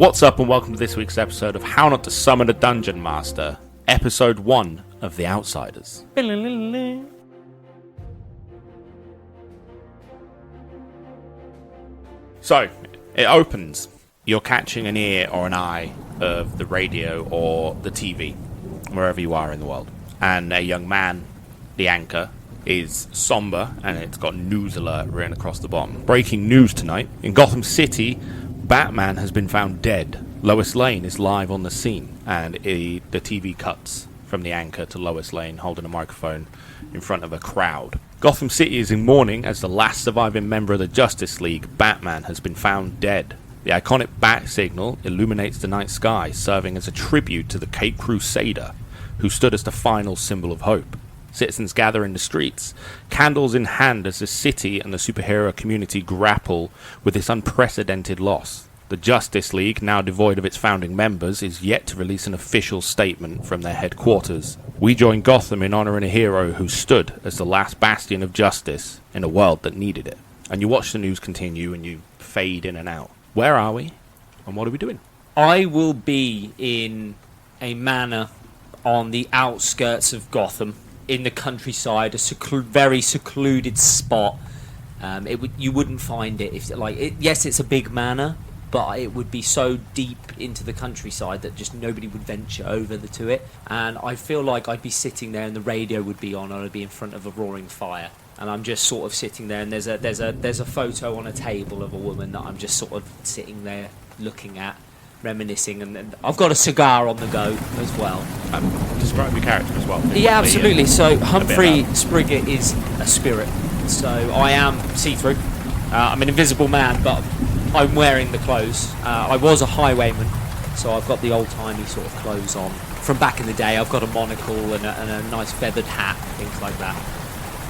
What's up and welcome to this week's episode of How Not to Summon a Dungeon Master, episode 1 of The Outsiders. So, it opens. You're catching an ear or an eye of the radio or the TV, wherever you are in the world. And a young man, the anchor, is somber and it's got news alert written across the bottom. Breaking news tonight. In Gotham City, Batman has been found dead. Lois Lane is live on the scene, and the TV cuts from the anchor to Lois Lane holding a microphone in front of a crowd. Gotham City is in mourning as the last surviving member of the Justice League, Batman, has been found dead. The iconic bat signal illuminates the night sky, serving as a tribute to the Cape Crusader, who stood as the final symbol of hope. Citizens gather in the streets, candles in hand, as the city and the superhero community grapple with this unprecedented loss. The Justice League, now devoid of its founding members, is yet to release an official statement from their headquarters. We join Gotham in honouring a hero who stood as the last bastion of justice in a world that needed it. And you watch the news continue and you fade in and out. Where are we? And what are we doing? I will be in a manor on the outskirts of Gotham, in the countryside, a very secluded spot. You wouldn't find it if, yes, it's a big manor, but it would be so deep into the countryside that just nobody would venture over to it. And I feel like I'd be sitting there, and the radio would be on, and I'd be in front of a roaring fire. And I'm just sort of sitting there, and there's a photo on a table of a woman that I'm just sort of sitting there looking at, reminiscing, and I've got a cigar on the go as well. Describe your character as well. Yeah, absolutely. So Humphrey Spriggot is a spirit. So I am see-through. I'm an invisible man, but I'm wearing the clothes. I was a highwayman, so I've got the old-timey sort of clothes on. From back in the day, I've got a monocle and a nice feathered hat, things like that.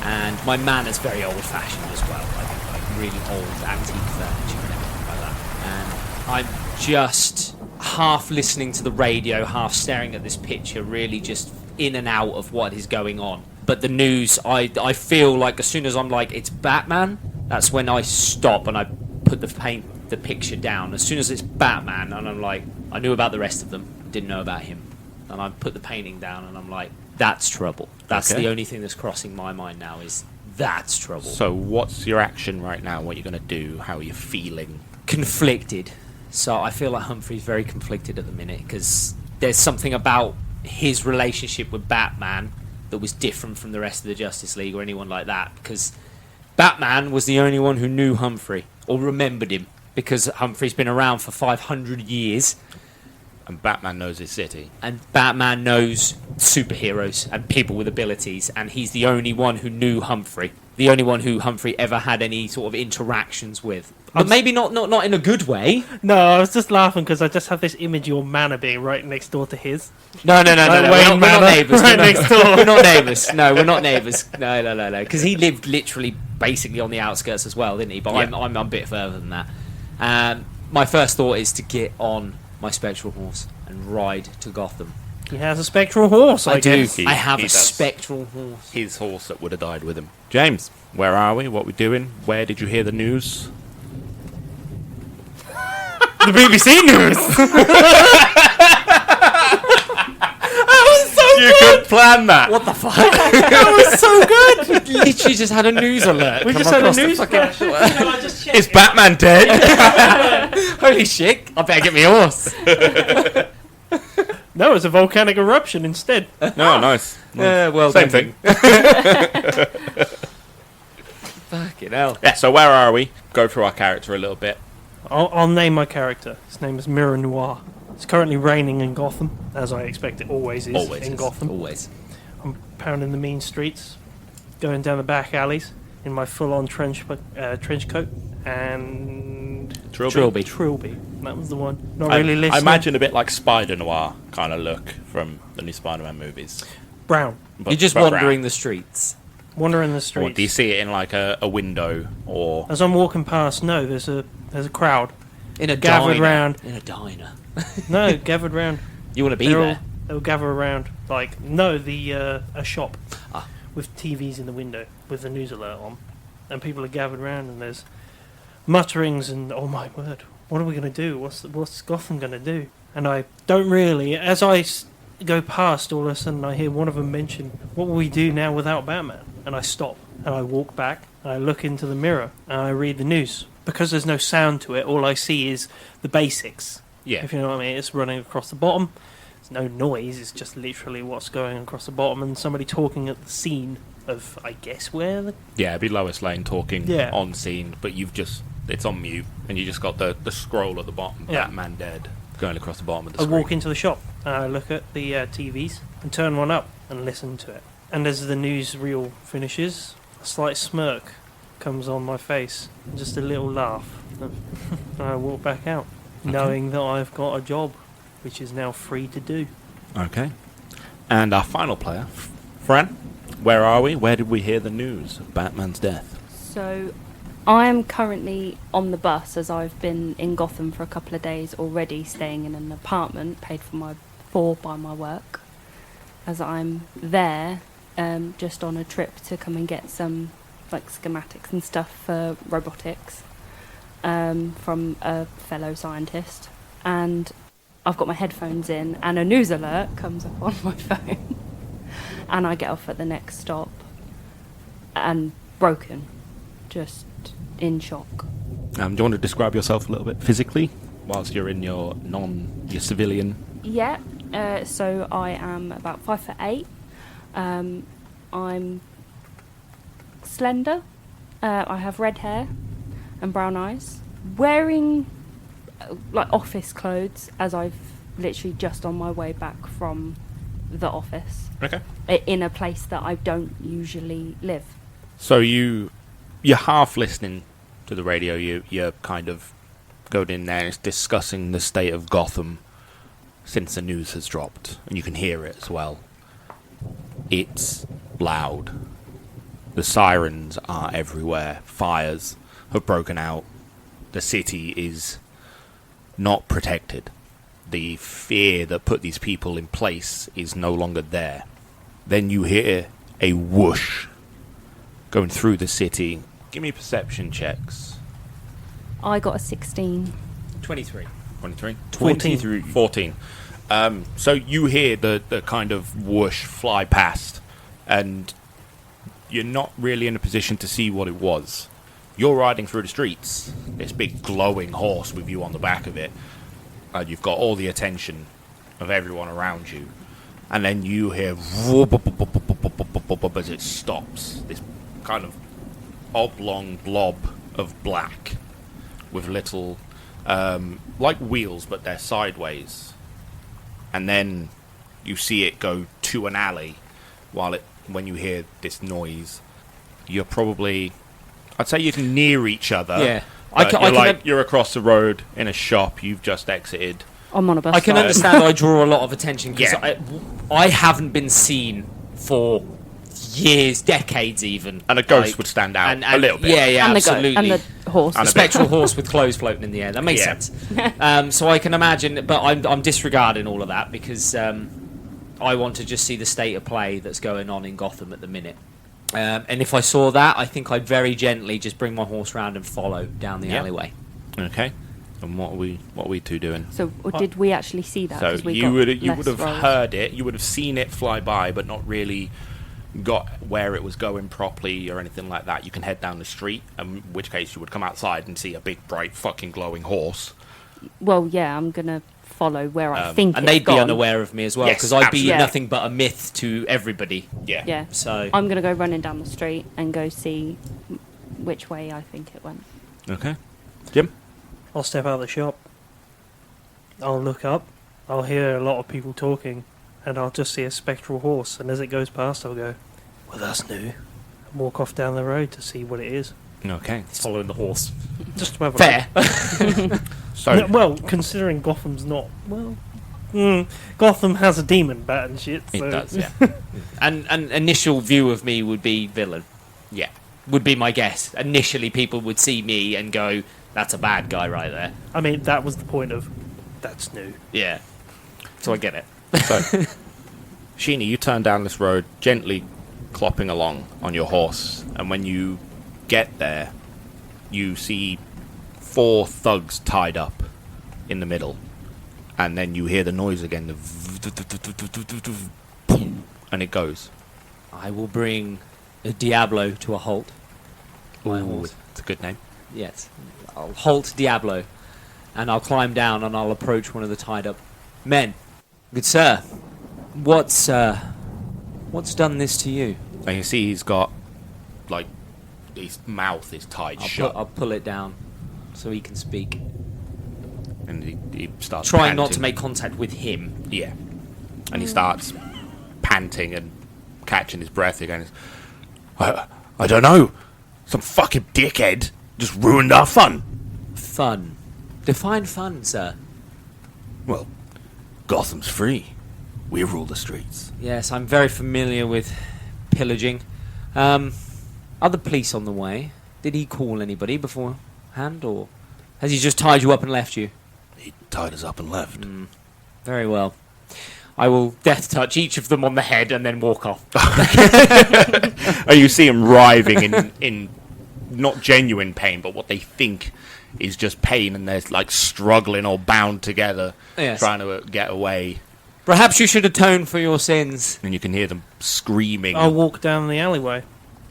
And my manor's very old-fashioned as well, like really old antique furniture and everything like that. And I'm just half listening to the radio, half staring at this picture, really just in and out of what is going on. But the news, I feel like as soon as I'm like, it's Batman, that's when I stop and I put the picture down. As soon as it's Batman, and I'm like, I knew about the rest of them, didn't know about him. And I put the painting down and I'm like, that's trouble. That's the only thing that's crossing my mind now, is that's trouble. So what's your action right now? What are you going to do? How are you feeling? Conflicted. So I feel like Humphrey's very conflicted at the minute, because there's something about his relationship with Batman that was different from the rest of the Justice League or anyone like that, because Batman was the only one who knew Humphrey or remembered him, because Humphrey's been around for 500 years. And Batman knows his city. And Batman knows superheroes and people with abilities, and he's the only one who knew Humphrey. The only one who Humphrey ever had any sort of interactions with. But maybe not in a good way. No, I was just laughing because I just have this image of your manor being right next door to his. No. We're not neighbours. Right next door. We're not neighbours. No, we're not neighbours. No. Because he lived literally basically on the outskirts as well, didn't he? But yeah. I'm a bit further than that. My first thought is to get on my spectral horse and ride to Gotham. He has a spectral horse, I guess. I have a spectral horse. His horse that would have died with him. James, where are we? What are we doing? Where did you hear the news? The BBC News! That was so good! You could plan that! What the fuck? That was so good! We literally just had a news alert. We just had a news flash. Is Batman dead? Holy shit, I better get me a horse. No, it's a volcanic eruption instead. No, nice. Well, same thing. Fucking hell. Yeah, so where are we? Go through our character a little bit. I'll name my character. His name is Mirror Noir. It's currently raining in Gotham, as I expect it always is in Gotham. Always. I'm pounding the mean streets, going down the back alleys in my full-on trench coat and Trilby. That was the one. Not really listening. I imagine a bit like Spider Noir kind of look from the new Spider-Man movies. Brown. You're just wandering the streets. Wandering the streets. Or do you see it in like a window or? As I'm walking past, no, there's a crowd in a gathered diner. round. In a diner. No, gathered round. You want to be there? They'll gather around a shop with TVs in the window with the news alert on, and people are gathered around, and there's mutterings and oh my word, what are we going to do? What's Gotham going to do? And I don't really. As I go past, all of a sudden I hear one of them mention, what will we do now without Batman? And I stop, and I walk back, and I look into the mirror, and I read the news. Because there's no sound to it, all I see is the basics. Yeah. If you know what I mean. It's running across the bottom. There's no noise, it's just literally what's going across the bottom, and somebody talking at the scene of, I guess, where the... Yeah, it'd be Lois Lane talking Yeah. on scene, but it's on mute, and you just got the scroll at the bottom, Yeah. Batman dead, going across the bottom of the I screen. walk into the shop, and I look at the TVs, and turn one up, and listen to it. And as the newsreel finishes, a slight smirk comes on my face, and just a little laugh. And I walk back out, knowing that I've got a job, which is now free to do. Okay. And our final player, Fran, where are we? Where did we hear the news of Batman's death? So, I am currently on the bus, as I've been in Gotham for a couple of days already, staying in an apartment paid for by my work, as I'm there just on a trip to come and get some schematics and stuff for robotics from a fellow scientist. And I've got my headphones in, and a news alert comes up on my phone, and I get off at the next stop, and broken, just in shock. Do you want to describe yourself a little bit physically, whilst you're in your civilian? Yeah, so I am about 5'8". I'm slender. I have red hair and brown eyes. Wearing office clothes, as I've literally just on my way back from the office. Okay. In a place that I don't usually live. So you're half listening to the radio. You're kind of going in there, and it's discussing the state of Gotham since the news has dropped, and you can hear it as well. It's loud. The sirens are everywhere. Fires have broken out. The city is not protected. The fear that put these people in place is no longer there. Then you hear a whoosh going through the city. Give me perception checks. I got a 16. 23. 23? 14. 14. So you hear the kind of whoosh fly past, and you're not really in a position to see what it was. You're riding through the streets, this big glowing horse with you on the back of it, and you've got all the attention of everyone around you. And then you hear as it stops, this kind of oblong blob of black with little, like wheels, but they're sideways. And then you see it go to an alley when you hear this noise. You're probably, I'd say you're near each other. Yeah. You're across the road in a shop you've just exited. I'm on a bus. I can understand I draw a lot of attention because Yeah. I haven't been seen for years, decades even. And a ghost would stand out a little bit. Yeah, and absolutely. And the horse. And A spectral horse with clothes floating in the air. That makes Yeah. sense. So I can imagine, but I'm disregarding all of that because I want to just see the state of play that's going on in Gotham at the minute. And if I saw that, I think I'd very gently just bring my horse round and follow down the Yeah. alleyway. Okay. And what are we two doing? So did we actually see that? So 'Cause we you got would less have rolls. heard it, you would have seen it fly by, but not really got where it was going properly or anything like that. You can head down the street, in which case you would come outside and see a big, bright, fucking glowing horse. Well, yeah, I'm going to follow where I think And it's they'd be gone. unaware of me as well Yes, because I'd be absolutely. nothing but a myth to everybody. Yeah. Yeah. So I'm going to go running down the street and go see which way I think it went. Okay. Jim? I'll step out of the shop. I'll look up. I'll hear a lot of people talking, and I'll just see a spectral horse. And as it goes past, I'll go, "Well, that's new." And walk off down the road to see what it is. Okay. it's following the horse. Just to have a Fair. So, No, well, considering Gotham's not Gotham has a demon bat and shit. it So. does, yeah. And an initial view of me would be villain. Yeah. Would be my guess. Initially, people would see me and go, "That's a bad guy right there." I mean, that was the point of that's new. Yeah. So I get it. So, Sheeny, you turn down this road, gently clopping along on your horse, and when you get there, you see 4 thugs tied up in the middle, and then you hear the noise again, and it goes. I will bring a Diablo to a halt. My horse. It's a good name. Yes. I'll halt Diablo, and I'll climb down and I'll approach one of the tied up men. Good sir, what's done this to you? And you see he's got, like, his mouth is tied shut. I'll pull it down so he can speak. And he starts Trying not panting. to make contact with him. Yeah. And he starts panting and catching his breath again. I don't know. Some fucking dickhead just ruined our fun. Fun. Define fun, sir. Well, Gotham's free. We rule the streets. Yes, I'm very familiar with pillaging. Are the police on the way? Did he call anybody beforehand, or has he just tied you up and left you? He tied us up and left. Very well. I will death touch each of them on the head and then walk off. Oh, you see him writhing in not genuine pain, but what they think is just pain, and they're like struggling or bound together, Yes. trying to get away. Perhaps you should atone for your sins. And you can hear them screaming. I'll walk down the alleyway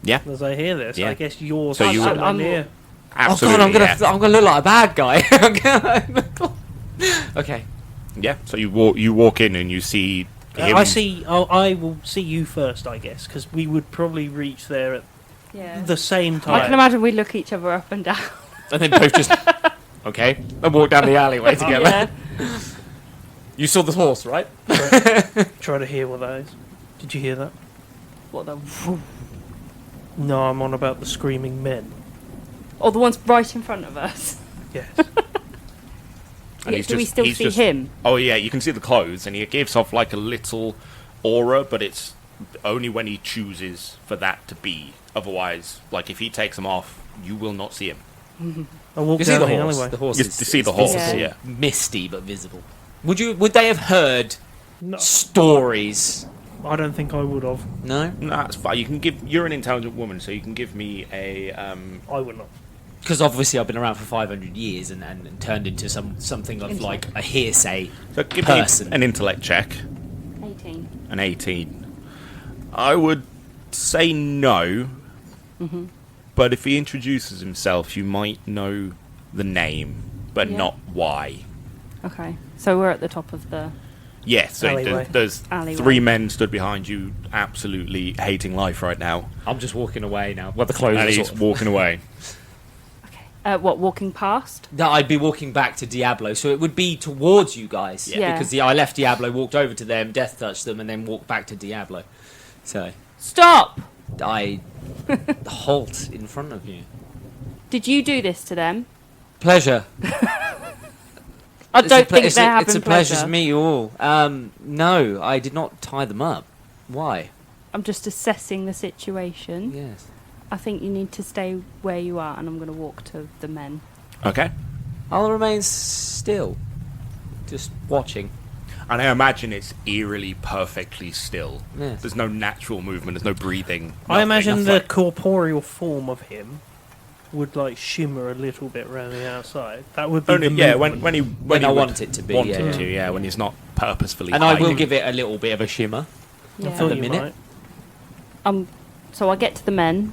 Yeah, as I hear this. Yeah. I guess you're So you- somewhere I'm- near. absolutely. Oh God, I'm gonna look like a bad guy. Okay. Yeah, so you walk in and you see him. I will see you first, I guess, because we would probably reach there at Yeah. the same I time. can imagine we look each other up and down. And then both just okay, and walk down the alleyway together. Yeah. You saw the horse, right? Try to hear what that is. Did you hear that? What the? No, I'm on about the screaming men. Or the ones right in front of us. Yes. And Yeah, he's do we just- still he's see just- him? Oh yeah, you can see the clothes, and he gives off like a little aura, but it's only when he chooses for that to be. Otherwise, like if he takes them off, you will not see him. I walk You see down the the horse. alleyway. The horse. You is, see the is horse, visible. yeah. Misty but visible. Would they have heard No, stories? I don't think I would have. No, No, that's fine. You can give. You're an intelligent woman, so you can give me a. I would not. because obviously I've been around for 500 years and turned into something of like a hearsay. So give Person. me an intellect check. 18. An 18. I would say no, but if he introduces himself, you might know the name, but Yeah. not why. Okay. So we're at the top of the. Yes, so Alleyway. there's Alleyway. 3 men stood behind you, absolutely hating life right now, I'm just walking away now. Well, the clothes and are he's sort of- walking away. What, walking past? No, I'd be walking back to Diablo, so it would be towards you guys. Yeah. Because I left Diablo, walked over to them, death touched them, and then walked back to Diablo. So Stop! I halt in front of you. Did you do this to them? Pleasure. I don't think it's they're a, having it's a pleasure pleasure. to meet you all. No, I did not tie them up. Why? I'm just assessing the situation. Yes. I think you need to stay where you are, and I'm going to walk to the men. Okay. I'll remain still, just watching. And I imagine it's eerily perfectly still. Yes. There's no natural movement, there's no breathing. I nothing. imagine That's the corporeal form of him would like shimmer a little bit around the outside. That would be only, the yeah, movement. when When he I would want it to be, want yeah. it to, yeah, when he's not purposefully And I will hiding. give it a little bit of a shimmer. I Yeah. thought a you minute. might. So I get to the men,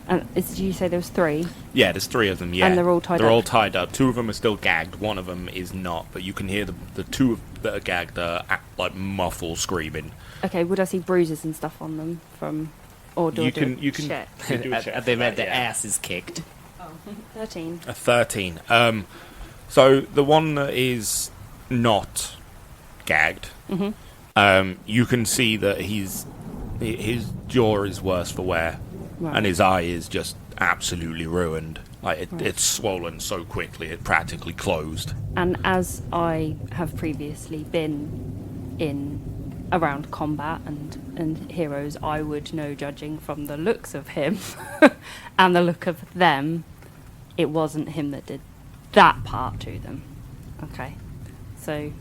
and did you say there was 3? Yeah, there's 3 of them, yeah. And they're all tied They're up. all tied up. 2 of them are still gagged, one of them is not, but you can hear the 2 that are gagged are like muffled screaming. Okay, would I see bruises and stuff on them from, or do I do a You can check? you do a check They've for had that, their yeah. asses kicked. 13. A 13. So the one that is not gagged, you can see that his jaw is worse for wear, Right. and his eye is just absolutely ruined. Like Right. it's swollen so quickly it practically closed. And as I have previously been in around combat and heroes, I would know, judging from the looks of him and the look of them, it wasn't him that did that part to them. Okay. So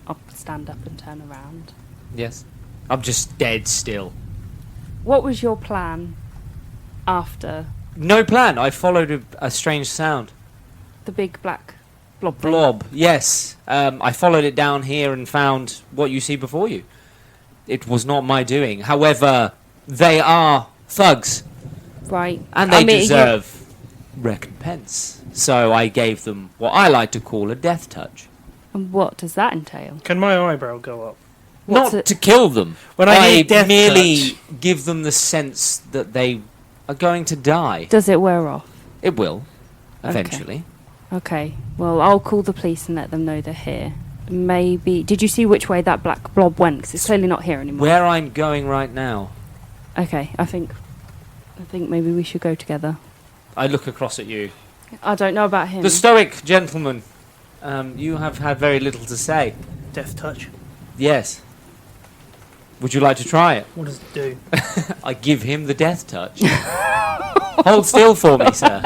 I'll stand up and turn around. Yes. I'm just dead still. What was your plan after No plan. I followed a strange sound. the big black Blob, yes. I followed it down here and found what you see before you. It was not my doing. However, they are thugs, Right. and they I mean, deserve recompense. So I gave them what I like to call a death touch. And what does that entail? Can my eyebrow go up? What's Not it- to kill them. When I hear death merely touch- give them the sense that they are going to die. Does it wear off? It will, Okay. eventually. Okay. Well, I'll call the police and let them know they're here. Maybe. Did you see which way that black blob went? 'Cause it's clearly not here anymore. Where I'm going right now, Okay. I think maybe we should go together. I look across at you. I don't know about him. The stoic gentleman, you have had very little to say. Death touch. Yes. Would you like to try it? What does it do? I give him the death touch. Hold still for me, sir.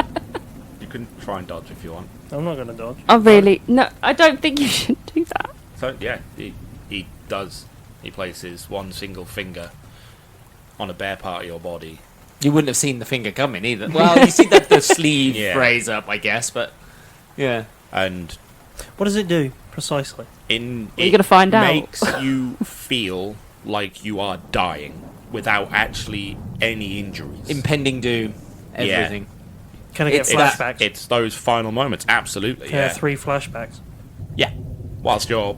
You can try and dodge if you want. I'm not going to dodge. I really no. I don't think you should do that. So yeah, he does. He places one single finger on a bare part of your body. You wouldn't have seen the finger coming either. Well, you see that the sleeve Yeah. raise up, I guess, but yeah. And What does it do precisely? in Well, you're gonna find out. makes you feel like you are dying without actually any injuries. Impending doom, Yeah. everything. Can I get It's that- flashbacks? It's those final moments, absolutely. Can I Yeah, have 3 flashbacks? yeah. Whilst you're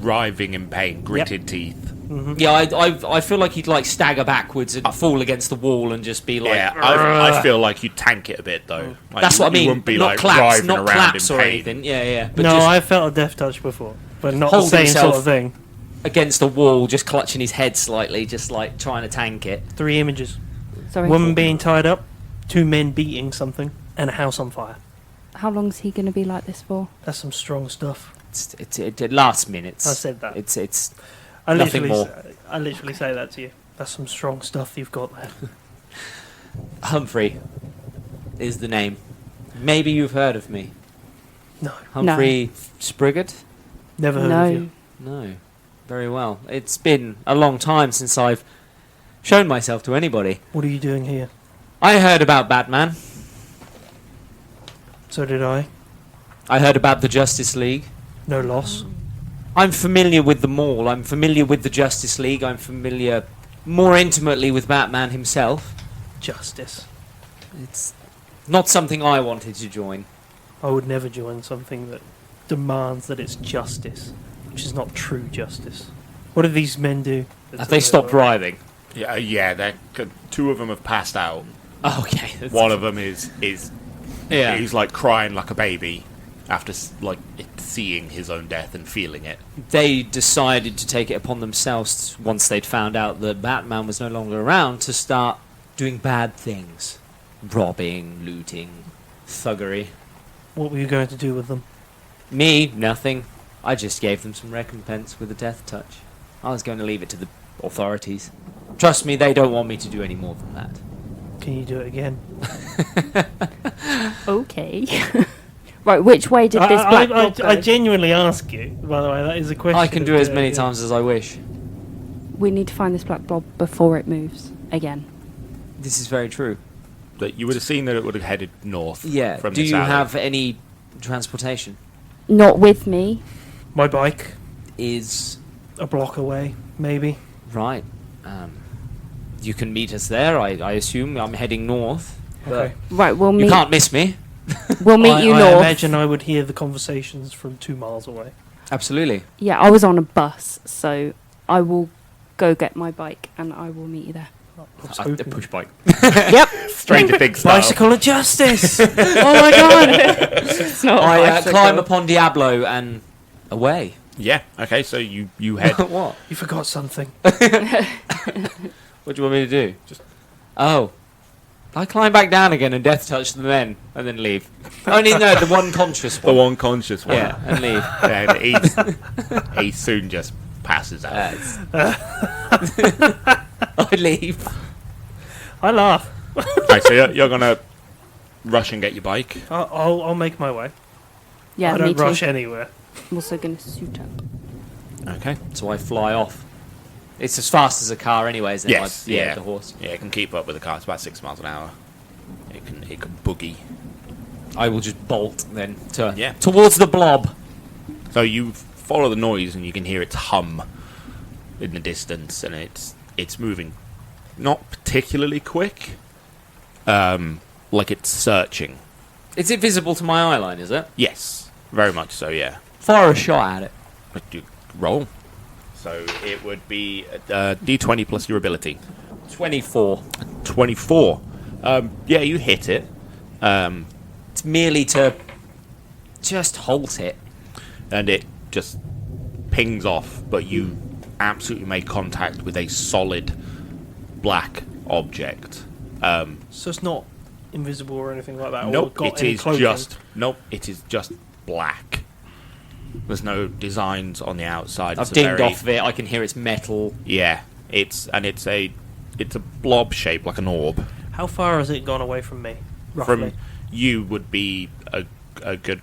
writhing in pain, gritted teeth. Yeah, I feel like he'd like stagger backwards and fall against the wall and just be like, Yeah, I feel like you tank it a bit though. Like, that's you- what I mean. You wouldn't be not like claps, writhing not around claps in or pain. anything. Yeah, yeah. But No, just I felt a death touch before, but not the Hold same himself. sort of thing. against the wall, just clutching his head slightly, just like trying to tank it. 3 images. Sorry. Woman being tied up, 2 men beating something, and a house on fire. How long's he going to be like this for? That's some strong stuff. It lasts minutes. I said that. It's I Nothing literally, more. I literally say that to you. That's some strong stuff you've got there. Humphrey is the name. Maybe you've heard of me. No, Humphrey Spriggot? never heard of you. No. Very well. It's been a long time since I've shown myself to anybody. What are you doing here? I heard about Batman. So did I. I heard about the Justice League. No loss. I'm familiar with them all. I'm familiar with the Justice League. I'm familiar more intimately with Batman himself. Justice. It's not something I wanted to join. I would never join something that demands that it's justice, which is not true justice. What do these men do? Have they stopped driving? Yeah, yeah. They're 2 of them have passed out. Oh, okay. that's- One of them is yeah. he's like crying like a baby after like seeing his own death and feeling it. They decided to take it upon themselves once they'd found out that Batman was no longer around to start doing bad things. Robbing, looting, thuggery. What were you going to do with them? Me, nothing. I just gave them some recompense with a death touch. I was going to leave it to the authorities. Trust me, they don't want me to do any more than that. Can you do it again? Okay. Right. Which way did this black blob go? I genuinely ask you, by the way, that is a question. I can do it as many times as I wish. We need to find this black blob before it moves again. This is very true. That you would have seen that it would have headed north. Yeah. From Do this you alley. have any transportation? Not with me. My bike, Is a block away, maybe. right. You can meet us there. I assume I'm heading north. Okay. Right. We'll You meet. can't miss me. We'll meet you I north. imagine I would hear the conversations from 2 miles away. Absolutely. Yeah. I was on a bus, so I will go get my bike and I will meet you there. I was A hoping. push bike. Yep. Stranger Things style. Bicycle of justice! Oh my god. It's not. a I bicycle. climb upon Diablo and away. Yeah. Okay. So you head. What? You forgot something. What do you want me to do? Oh. I climb back down again and death touch the men and then leave. Only no, the one conscious The one. one conscious one. Yeah, and leave. Yeah, he soon just passes out. I leave. I laugh. Right, so you're gonna rush and get your bike. I'll make my way. Yeah. I Me don't too. rush anywhere. I'm also going to suit up. Okay. So I fly off. It's as fast as a car anyway, isn't it? Yes. Like, Yeah. The horse. Yeah, it can keep up with the car. It's about 6 miles an hour. It can boogie. I will just bolt then Yeah. towards the blob. So you follow the noise and you can hear its hum in the distance, and it's moving, not particularly quick. Like it's searching. Is it visible to my eye line? Is it? Yes, very much so. Yeah. Fire a shot at it. But you roll. So it would be D20 plus your ability. 24. 24. Yeah, you hit it. It's merely to just halt it. And it just pings off, but you absolutely make contact with a solid black object. So it's not invisible or anything like that. Or Nope, got it any is clothing? it is just black. There's no designs on the outside. I've It's a dinged very- off of it. I can hear its metal. Yeah, it's a blob shape, like an orb. How far has it gone away from me? Roughly. From you would be a good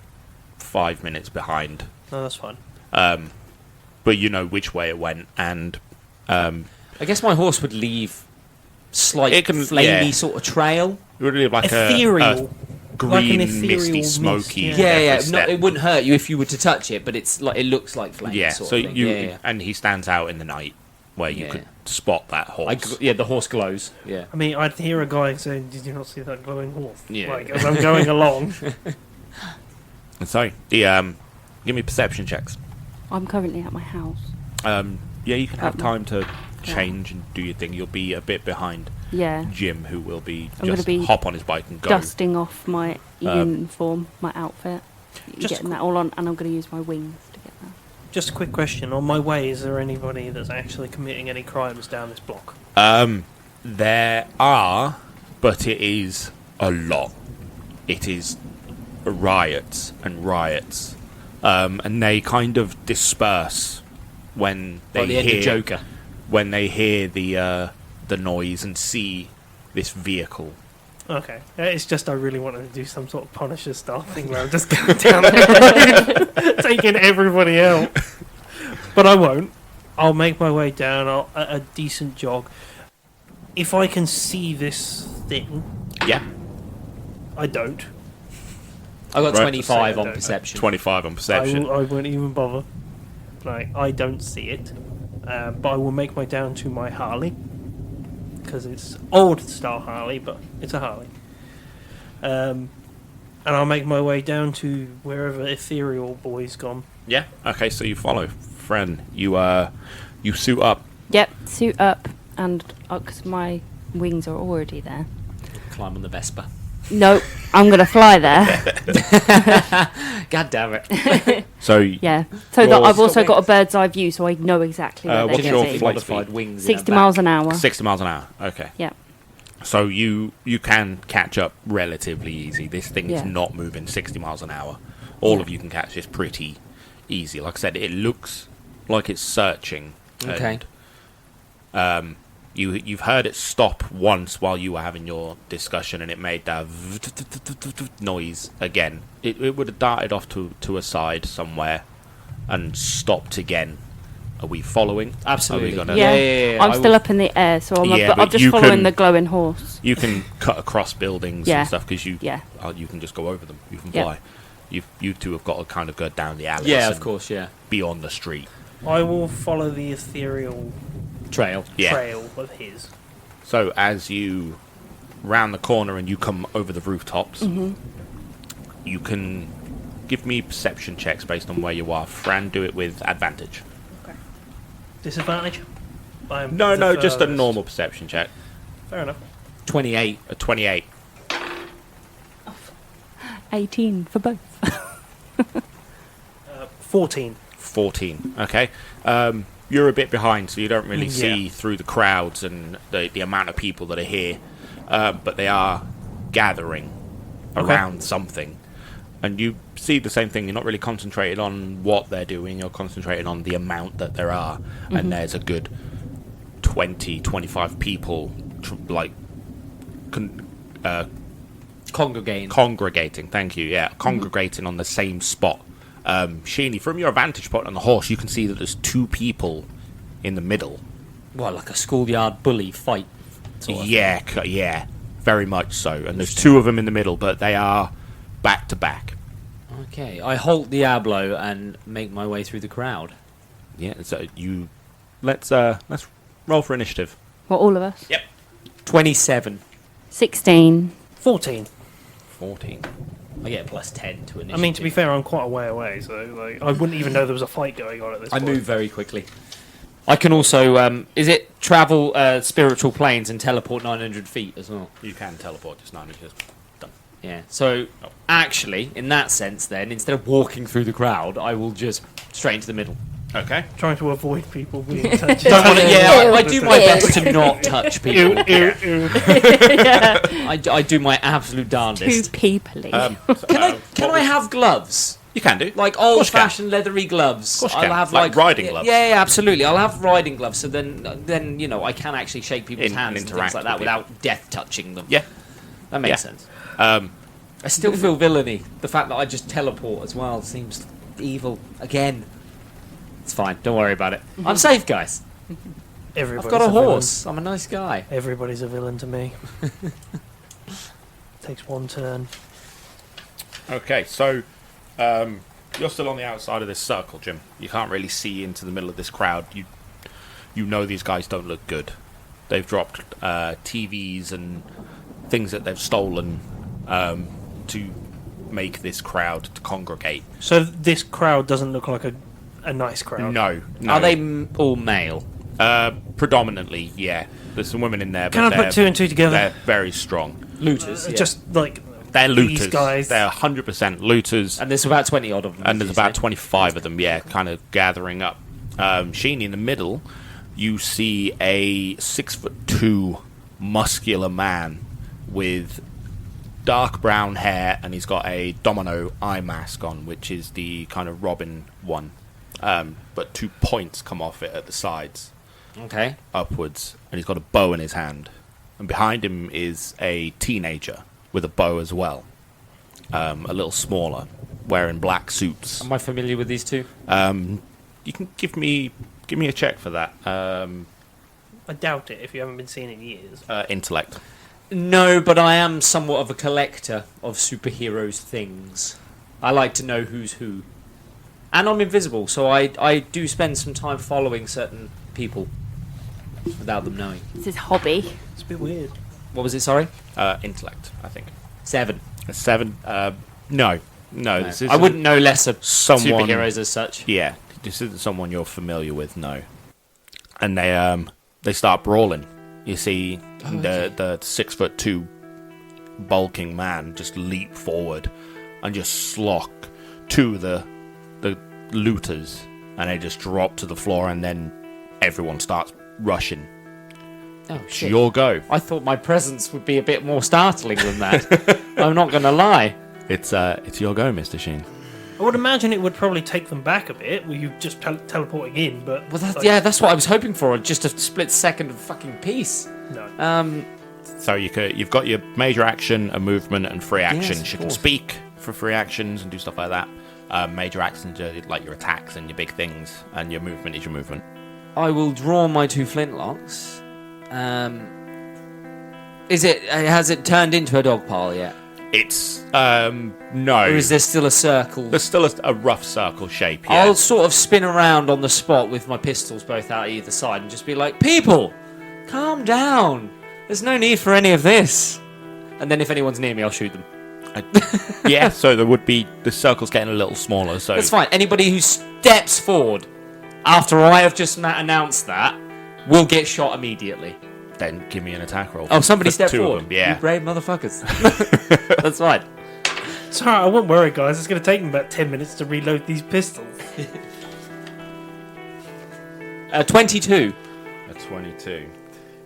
5 minutes behind. No, that's fine. But you know which way it went, and I guess my horse would leave slight It can- flamey yeah. sort of trail. it would be like Ethereal. a green, Like an ethereal misty, mist, smoky. yeah. Yeah, every yeah. step. It wouldn't hurt you if you were to touch it, but it's like it looks like flame. Yeah, sort so of thing. you Yeah. and he stands out in the night where you Yeah. could spot that horse. The horse glows. Yeah. I mean, I'd hear a guy saying, "Did you not see that glowing horse?" Yeah. Like, as I'm going along. So, give me perception checks. I'm currently at my house. Yeah, you can have Okay. time to change and do your thing. You'll be a bit behind Yeah. Jim, who will be I'm gonna just be hop on his bike and go. Dusting off my Um, uniform, my outfit. just Getting that all on, and I'm going to use my wings to get that. Just a quick question. On my way, is there anybody that's actually committing any crimes down this block? There are, but it is a lot. It is riots and riots, and they kind of disperse when they Like the end hear of Joker. when they hear the noise and see this vehicle. Okay. It's just I really wanted to do some sort of Punisher style thing where I'm just going down the road, taking everybody out. But I won't. I'll make my way down a decent jog. If I can see this thing, Yeah, I don't. I got Right. 25 on Say I don't. perception. 25 on perception. I won't even bother. Like, I don't see it. But I will make my down to my Harley. Because it's old style Harley, but it's a Harley. And I'll make my way down to wherever Ethereal Boy's gone. Yeah. Okay, so you follow, friend. You suit up. Yep, suit up, and because my wings are already there. Climb on the Vespa. No, I'm going to fly there. God damn it. So Yeah, so that Well, I've it's also got got a bird's eye view, so I know exactly where what's they're your going to be. flight modified speed? wings. 60 miles an hour. 60 miles an hour. Okay. Yeah. So you can catch up relatively easy. This thing's Yeah. not moving 60 miles an hour. All of you can catch this pretty easy. Like I said, it looks like it's searching. Okay. And, you've heard it stop once while you were having your discussion, and it made that noise again. It would have darted off to a side somewhere and stopped again. Are we following? Absolutely. Are we gonna, Yeah. I'm still up in the air, so Yeah, I'm but just you following can- the glowing horse. You can cut across buildings Yeah. and stuff because you Yeah. you can just go over them. You can Yep. fly. You two have got to kind of go down the alley. Yeah, of course, yeah. Be on the street. I will follow the ethereal Trail. Yeah. trail of his. So as you round the corner and you come over the rooftops, you can give me perception checks based on where you are. Fran, do it with advantage. Disadvantage? I'm No, the just a furthest. normal perception check. Fair enough. 28. A 28. 18 for both. 14. 14. Okay. You're a bit behind, so you don't really see Yeah. through the crowds and the amount of people that are here. But they are gathering around something. And you see the same thing. You're not really concentrated on what they're doing. You're concentrated on the amount that there are. And there's a good 20, 25 people, Congregating. congregating. Thank you. Yeah, congregating on the same spot. Sheeny, from your vantage point on the horse, you can see that there's two people in the middle. Well, like a schoolyard bully fight. Sort of. Yeah, very much so. And there's two of them in the middle, but they are back to back. Okay, I halt Diablo and make my way through the crowd. Yeah, so let's roll for initiative. Well, all of us. Yep. 27. 16. 14. 14. I get plus 10 to initiative. I mean, to be fair, I'm quite a way away, so like, I wouldn't even know there was a fight going on at this I point. move very quickly. I can also, is it travel spiritual planes and teleport 900 feet as well? You can teleport just 9 inches. Done. Yeah, so actually, in that sense then, instead of walking through the crowd, I will just straight into the middle. Okay. Trying to avoid people being touched. I do my best to not touch people. I do my absolute Too darndest. peoply. Can I have gloves? You can do. Like Of course you old-fashioned leathery gloves. Of course you I'll can. have Like riding gloves. Yeah, absolutely. I'll have riding gloves, so then you know I can actually shake people's And hands and interact things like that with people. without death touching them. Yeah. That makes Yeah. sense. Um, I still feel villainy. The fact that I just teleport as well seems evil again. It's fine. Don't worry about it. I'm safe, guys. Everybody's I've got a villain. horse. I'm a nice guy. Everybody's a villain to me. Takes one turn. okay, so you're still on the outside of this circle, Jim. You can't really see into the middle of this crowd. You know these guys don't look good. They've dropped TVs and things that they've stolen to make this crowd to congregate. So this crowd doesn't look like a nice crowd. No. Are they all male? Predominantly, yeah. There's some women in there, but Can I put two and two together? they're very strong. Looters. Yeah. Just like They're looters. these guys. They're 100% looters. And there's about 20 odd of them. And did there's you about say? 25 of them, yeah, kind of gathering up. Sheeny, in the middle, you see a 6'2" muscular man with dark brown hair, and he's got a domino eye mask on, which is the kind of Robin one. But 2 points come off it at the sides, Okay. upwards, and he's got a bow in his hand. And behind him is a teenager with a bow as well, a little smaller, wearing black suits. Am I familiar with these two? You can give me a check for that. I doubt it if you haven't been seen in years. Intellect. No, but I am somewhat of a collector of superheroes things. I like to know who's who. And I'm invisible, so I do spend some time following certain people without them knowing. It's his hobby. It's a bit weird. What was it, sorry? Intellect, I think. 7. A 7. No. This I wouldn't know less of someone- superheroes as such. Yeah, this isn't someone you're familiar with. No. And they start brawling. You see the 6'2" bulking man just leap forward and just slock two of the looters, and they just drop to the floor, and then everyone starts rushing. Oh, It's shit. your go. I thought my presence would be a bit more startling than that. I'm not going to lie. It's your go, Mr. Sheen. I would imagine it would probably take them back a bit, with you just teleporting in, but... Well, like, that's what I was hoping for. Just a split second of fucking peace. No. So you've got your major action, a movement, and free actions. of You can course. speak for free actions and do stuff like that. Major actions are like your attacks and your big things, and your movement is your movement. I will draw my 2 flintlocks. Has it turned into a dog pile yet? It's no. Or is there still a circle? There's still a rough circle shape. Yeah. I'll sort of spin around on the spot with my pistols both out either side and just be like, people, calm down. There's no need for any of this. And then if anyone's near me, I'll shoot them. Yeah. So there would be the circle's getting a little smaller. So That's fine. Anybody who steps forward after I have just announced that will get shot immediately. then give me an attack roll. Oh, somebody For step two of forward. them, yeah. You brave motherfuckers. That's fine. It's alright, I won't worry, guys. It's going to take me about 10 minutes to reload these pistols. 22. A 22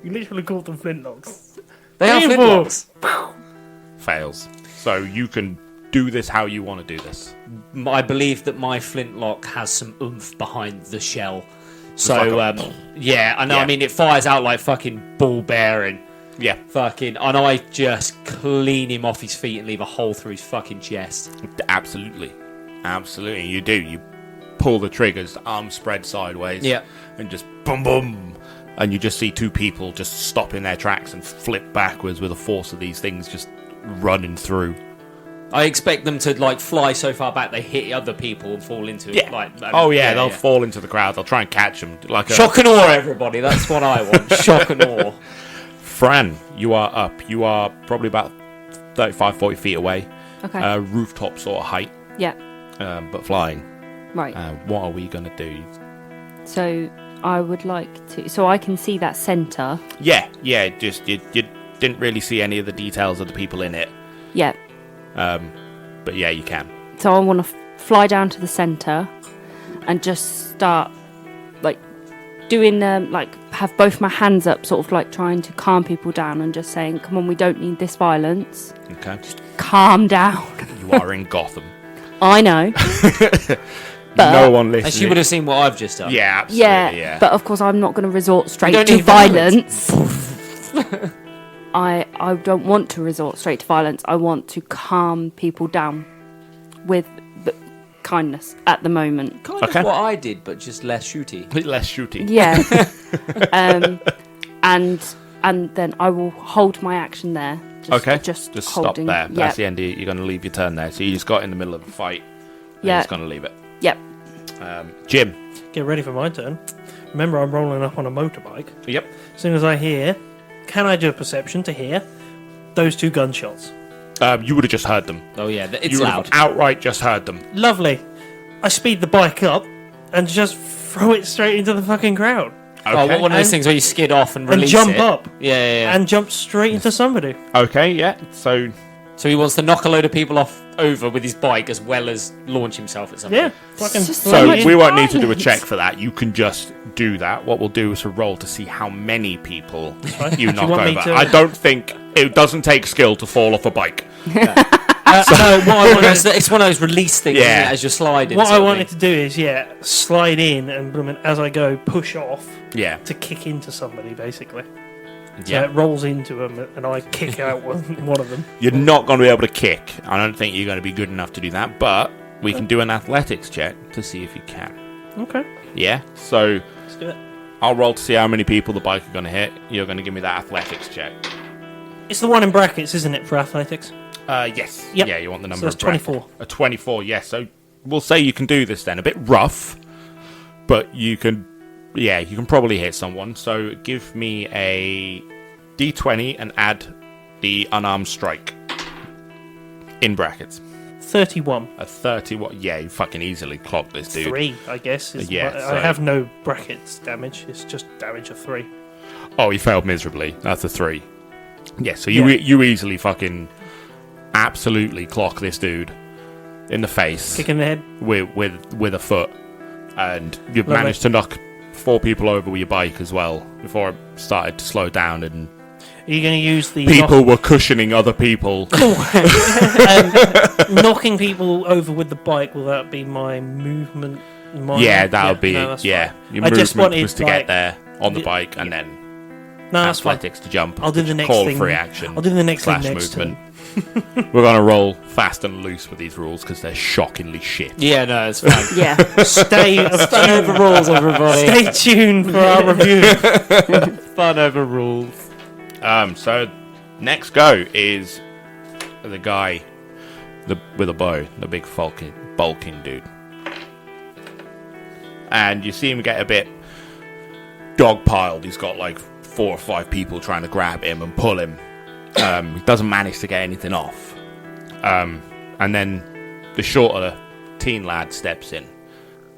You literally called them flintlocks. They are Flintlocks. flintlocks. fails. So you can do this how you want to do this. I believe that my flintlock has some oomph behind the shell. So, like yeah, I know. Yeah. I mean, it fires out like fucking ball bearing. Yeah, Fucking, and I just clean him off his feet and leave a hole through his fucking chest. absolutely. Absolutely. You do. You pull the triggers, arms spread sideways. Yeah. And just boom, boom. And you just see two people just stop in their tracks and flip backwards with the force of these things just running through. I expect them to like fly so far back they hit other people and fall into it. Like, they'll fall into the crowd. They'll try and catch them. Shock and awe, everybody. That's what I want. Shock and awe. Fran, you are up. You are probably about 35, 40 feet away. Okay. Rooftop sort of height. Yeah. But flying. Right. What are we going to do? So I would like to... So I can see that centre. Yeah. Just you didn't really see any of the details of the people in it. Yeah. But yeah, you can. So I want to fly down to the centre and just start, like, doing, have both my hands up, sort of like trying to calm people down and just saying, come on, we don't need this violence. Okay. Just calm down. You are in Gotham. I know. But no one listening. And she would have seen what I've just done. Yeah, absolutely. Yeah. But of course, I'm not going to resort straight don't to need violence. I don't want to resort straight to violence. I want to calm people down with kindness at the moment. Kind of what I did, but just less shooty. Less shooting. Yeah. And then I will hold my action there. Just stop holding, there. That's the end. You're going to leave your turn there. So you just got in the middle of the fight. You're just going to leave it. Yep. Jim. Get ready for my turn. Remember, I'm rolling up on a motorbike. Yep. As soon as I hear, can I do a perception to hear those two gunshots? You would have just heard them. Oh yeah, it's you loud. Have outright just heard them. Lovely. I speed the bike up and just throw it straight into the fucking crowd. Okay. Oh, one of those things where you skid off and release jump it. up. Yeah. And jump straight into somebody. Okay, yeah. So he wants to knock a load of people over with his bike as well as launch himself at something. Yeah. Fucking so we won't need to do a check for that. You can just do that. What we'll do is a roll to see how many people you knock over. I don't think it doesn't take skill to fall off a bike. No, what I wanted it's one of those release things, isn't it, as you're sliding. What I wanted to do is, slide in and as I go, push off to kick into somebody, basically. So it rolls into them and I kick out one of them. You're not going to be able to kick. I don't think you're going to be good enough to do that, but we can do an athletics check to see if you can. Okay. Yeah? So Let's do it. I'll roll to see how many people the bike are going to hit. You're going to give me that athletics check. It's the one in brackets, isn't it, for athletics? Yes. Yep. Yeah, you want the number So that's of brackets. 24. A 24, yes. So we'll say you can do this then. A bit rough, but you can probably hit someone. So give me a D20 and add the unarmed strike in brackets. 31. A 31. Yeah, you fucking easily clock this dude. 3, I guess. I have no brackets damage. It's just damage of 3. Oh, he failed miserably. That's a 3. Yeah, so you easily fucking absolutely clock this dude in the face. Kick in the head. With a foot. And you've Lovely. managed to knock 4 people over with your bike as well before it started to slow down and Are you going to use the... people were cushioning other people. knocking people over with the bike, will that be my movement? That'll be it. Yeah. Your movement was to get there on the bike and then athletics to jump. I'll do the next call thing. Free action. I'll do the next thing / next movement. We're going to roll fast and loose with these rules because they're shockingly shit. Yeah, no, it's fine. Yeah. Stay over rules, everybody. Stay tuned for our review. Fun over rules. So next go is the guy with a bow, the big bulking dude. And you see him get a bit dogpiled. He's got like 4 or 5 people trying to grab him and pull him. He doesn't manage to get anything off. And then the shorter teen lad steps in,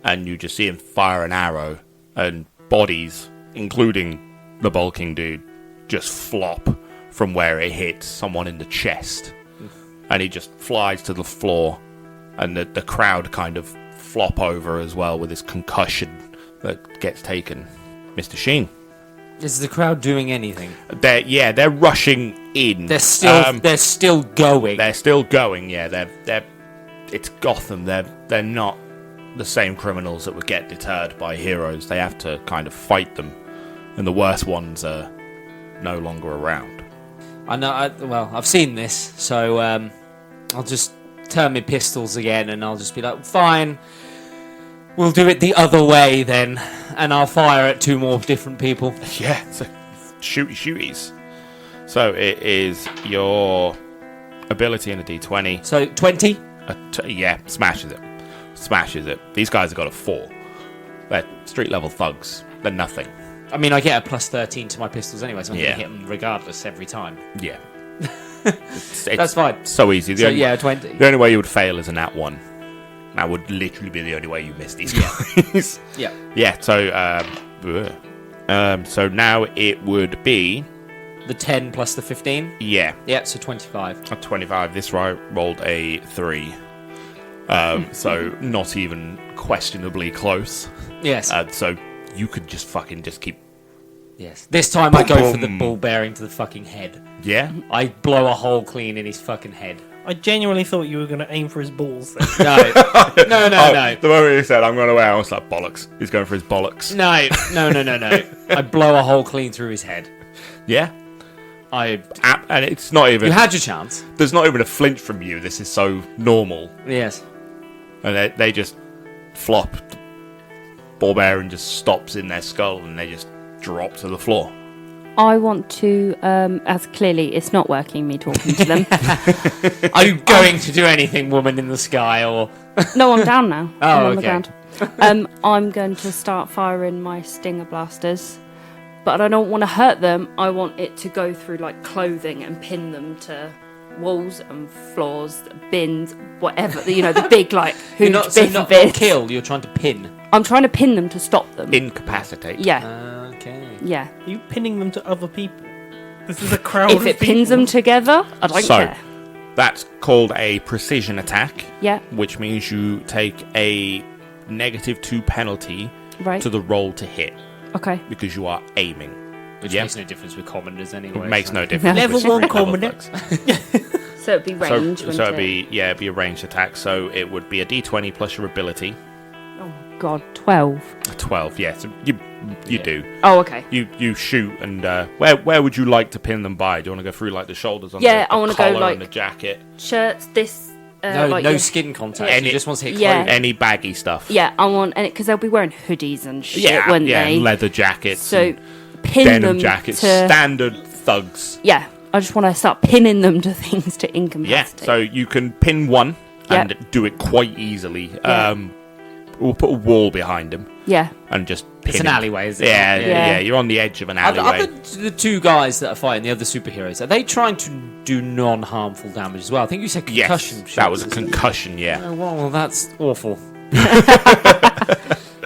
and you just see him fire an arrow, and bodies, including the bulking dude, just flop from where it hits someone in the chest. And he just flies to the floor, and the crowd kind of flop over as well with his concussion that gets taken. Mr. Sheen. Is the crowd doing anything? They're rushing in. They're still going. They're still going. Yeah, it's Gotham. They're not the same criminals that would get deterred by heroes. They have to kind of fight them, and the worst ones are no longer around. I know. I've seen this, so I'll just turn my pistols again, and I'll just be like, fine. We'll do it the other way then, and I'll fire at 2 more different people. Yeah, it's a shooties. So it is your ability and a d20. So 20. Yeah, smashes it. Smashes it. These guys have got a 4. They're street level thugs. They're nothing. I mean, I get a plus 13 to my pistols anyway, so I'm Yeah. going to hit them regardless every time. Yeah. It's That's fine. so easy. So yeah, 20. The only way you would fail is a nat 1. That would literally be the only way you miss these guys. Yeah. Yeah, so so now it would be The 10 plus the 15. yeah, Yeah, so 25. a 25. This rolled a 3. So not even questionably close. Yes. So you could just fucking just keep Yes. This time I go for the Boom. ball bearing to the fucking head. yeah. I blow a hole clean in his fucking head. I genuinely thought you were going to aim for his balls then. No. No. The moment he said I'm going away, I was like bollocks. He's going for his bollocks. No. I blow a hole clean through his head. Yeah. And it's not even. You had your chance. There's not even a flinch from you. This is so normal. Yes. And they just flop. Ball bearing just stops in their skull and they just drop to the floor. I want to, as clearly it's not working, me talking to them. Are you going to do anything, woman in the sky, or... No, I'm down now. Oh, I'm on the okay. ground. I'm going to start firing my stinger blasters, but I don't want to hurt them. I want it to go through like clothing and pin them to walls and floors, bins, whatever. You know, the big like You're huge not, so biff not bits. kill, you're trying to pin. I'm trying to pin them to stop them. Incapacitate. Yeah, Okay. yeah. Are you pinning them to other people? This is a crowd If of it people. pins them together, I don't So- care. That's called a precision attack, Yeah, which means you take a -2 penalty right. to the roll to hit Okay. because you are aiming. Which Yep. makes no difference with commoners anyway. It makes so. no difference. Level with one street level commoner. thugs. So it'd be range. So wouldn't it'd it? be it'd be a ranged attack. So it would be a d20 plus your ability. Oh my god, 12. A 12. Yeah, so you Yeah. do. Oh, okay. You shoot and where would you like to pin them by? Do you want to go through like the shoulders on Yeah, the I wanna go, collar like- and the jacket? Shirts, this. No, like no your- skin contact. Any- You just want to hit Yeah. clothing. Any baggy stuff? Yeah, I want, and because they'll be wearing hoodies and shit, yeah, wouldn't yeah, they? leather jackets. So and pin denim them jackets, to. standard thugs. Yeah, I just want to start pinning them to things to Yeah, incapacitate. so you can pin one and Yep. do it quite easily. Yeah. We'll put a wall behind him Yeah, and just pin It's an him. alleyway, is it? Yeah, Yeah. yeah, you're on the edge of an alleyway. The two guys that are fighting, the other superheroes, are they trying to do non-harmful damage as well? I think you said Yes, concussion. that was a shots, isn't it? concussion, yeah. Oh, well, that's awful.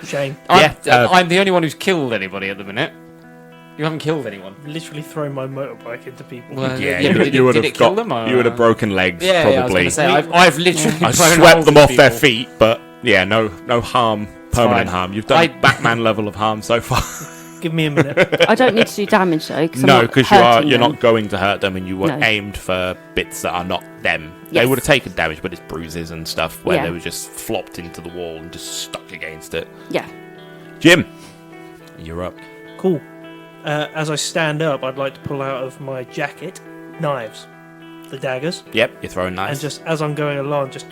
Shame. I'm the only one who's killed anybody at the minute. You haven't killed anyone. Literally throwing my motorbike into people. Well, Yeah, but you would did have it kill got, them? Or, you would have broken legs, Yeah, probably. I was going to say, I've literally I thrown swept holes them in off their people. feet, but yeah, no harm, permanent fine. harm. You've done Batman level of harm so far. Give me a minute. I don't need to do damage though. Cause No, because you're them. not going to hurt them, and you were No. aimed for bits that are not them. They Yes. would have taken damage, but it's bruises and stuff where Yeah. they were just flopped into the wall and just stuck against it. Yeah. Jim, you're up. Cool. As I stand up, I'd like to pull out of my jacket knives, the daggers, Yep, you're throwing and knives. just as I'm going along, just